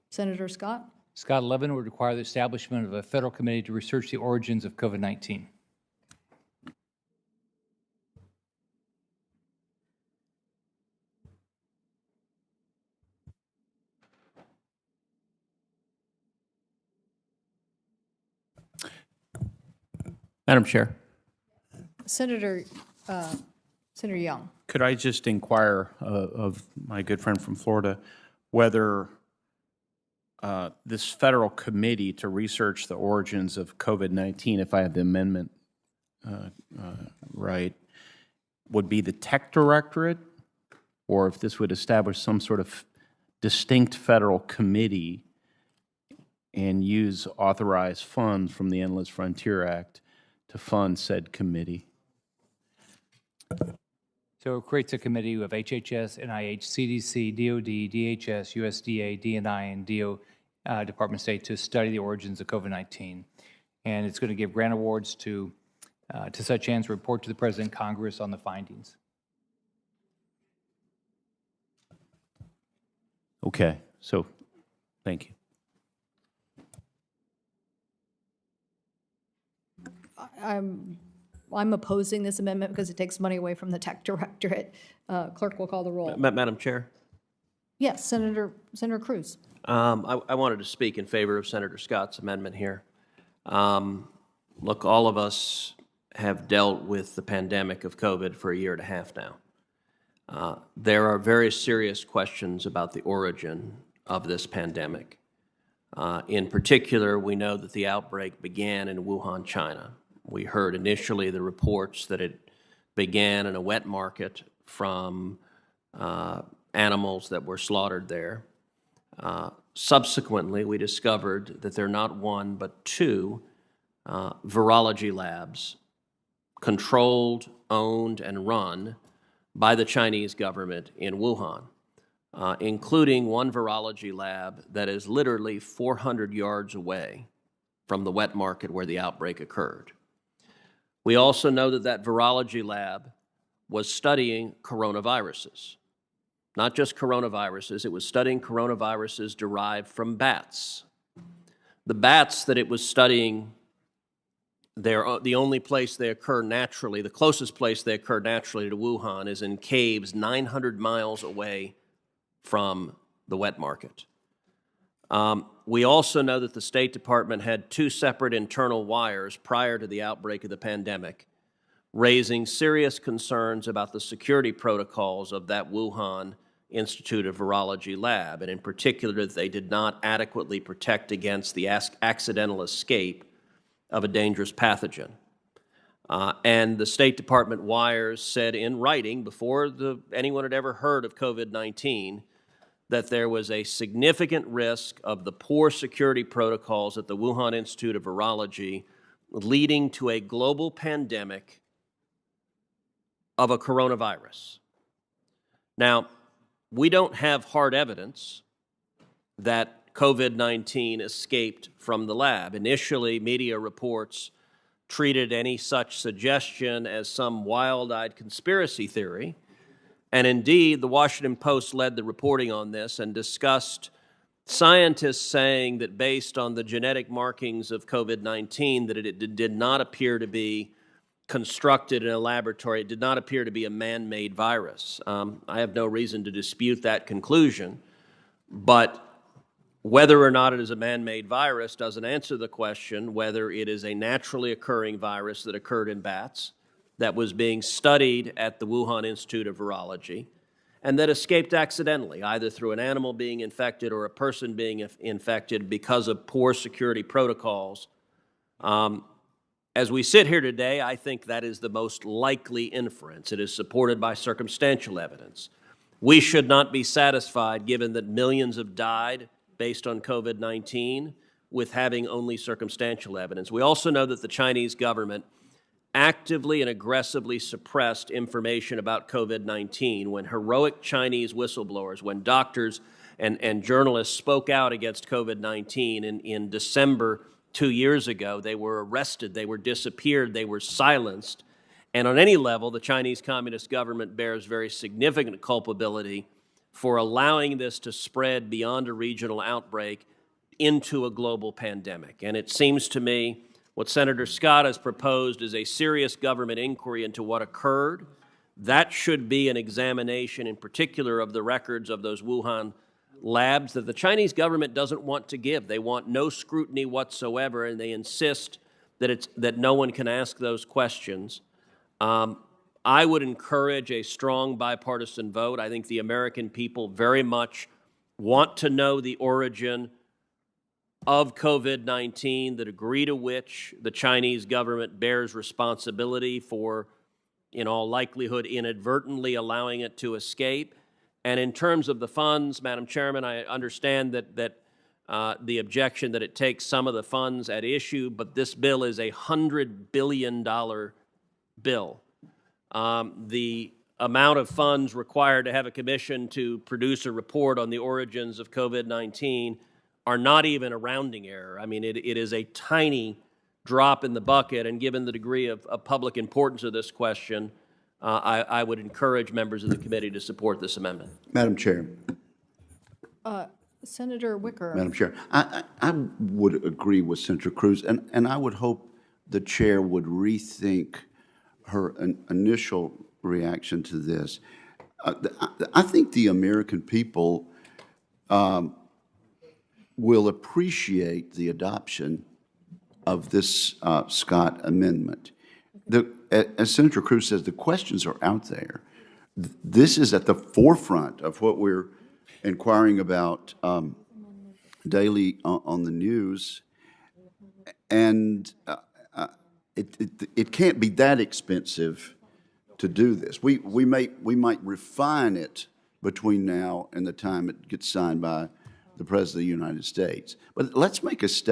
Senator Scott? Scott 11 would require the establishment of a federal committee to research the origins of COVID-19. Madam Chair, Senator Young? could I just inquire of my good friend from Florida whether this federal committee to research the origins of COVID-19, if I have the amendment right, would be the Tech Directorate, or if this would establish some sort of distinct federal committee and use authorized funds from the Endless Frontier Act to fund said committee? So it creates a committee of HHS, NIH, CDC, DOD, DHS, USDA, DNI, and Department of State to study the origins of COVID-19. And it's going to give grant awards to such ends, report to the President and Congress on the findings. Okay, so thank you. I'm opposing this amendment because it takes money away from the Tech Directorate. Clerk will call the roll. Madam Chair, Yes, Senator Cruz. I wanted to speak in favor of Senator Scott's amendment here. Look, all of us have dealt with the pandemic of COVID for a year and a half now. There are very serious questions about the origin of this pandemic. In particular, we know that the outbreak began in Wuhan, China. We heard initially the reports that it began in a wet market from animals that were slaughtered there. Subsequently, we discovered that there are not one but two virology labs controlled, owned, and run by the Chinese government in Wuhan, including one virology lab that is literally 400 yards away from the wet market where the outbreak occurred. We also know that that virology lab was studying coronaviruses. Not just coronaviruses, it was studying coronaviruses derived from bats. The bats that it was studying, the only place they occur naturally, the closest place they occur naturally to Wuhan is in caves 900 miles away from the wet market. We also know that the State Department had two separate internal wires prior to the outbreak of the pandemic, raising serious concerns about the security protocols of that Wuhan Institute of Virology lab, and in particular that they did not adequately protect against the accidental escape of a dangerous pathogen. And the State Department wires said in writing, before anyone had ever heard of COVID-19, that there was a significant risk of the poor security protocols at the Wuhan Institute of Virology leading to a global pandemic of a coronavirus. Now, we don't have hard evidence that COVID-19 escaped from the lab. Initially, media reports treated any such suggestion as some wild-eyed conspiracy theory. And indeed, the Washington Post led the reporting on this and discussed scientists saying that based on the genetic markings of COVID-19, that it did not appear to be constructed in a laboratory. It did not appear to be a man-made virus. I have no reason to dispute that conclusion, but whether or not it is a man-made virus doesn't answer the question whether it is a naturally occurring virus that occurred in bats, that was being studied at the Wuhan Institute of Virology, and that escaped accidentally, either through an animal being infected or a person being infected because of poor security protocols. As we sit here today, I think that is the most likely inference. It is supported by circumstantial evidence. We should not be satisfied, given that millions have died based on COVID-19, with having only circumstantial evidence. We also know that the Chinese government actively and aggressively suppressed information about COVID-19 when heroic Chinese whistleblowers, when doctors and journalists spoke out against COVID-19 in December 2 years ago. They were arrested, they were disappeared, they were silenced. And on any level, the Chinese Communist government bears very significant culpability for allowing this to spread beyond a regional outbreak into a global pandemic. And it seems to me what Senator Scott has proposed is a serious government inquiry into what occurred. That should be an examination in particular of the records of those Wuhan labs that the Chinese government doesn't want to give. They want no scrutiny whatsoever, and they insist that no one can ask those questions. I would encourage a strong bipartisan vote. I think the American people very much want to know the origin of COVID-19, the degree to which the Chinese government bears responsibility for, in all likelihood, inadvertently allowing it to escape. And in terms of the funds, Madam Chairman, I understand that the objection that it takes some of the funds at issue, but this bill is a $100 billion bill. The amount of funds required to have a commission to produce a report on the origins of COVID-19 are not even a rounding error. I mean, it is a tiny drop in the bucket, and given the degree of public importance of this question, I would encourage members of the committee to support this amendment. Madam Chair. Senator Wicker. Madam Chair, I would agree with Senator Cruz, and I would hope the chair would rethink her initial reaction to this. I think the American people will appreciate the adoption of this Scott amendment. As Senator Cruz says, the questions are out there. This is at the forefront of what we're inquiring about daily on the news, and it can't be that expensive to do this. We might refine it between now and the time it gets signed by the President of the United States. But let's make a step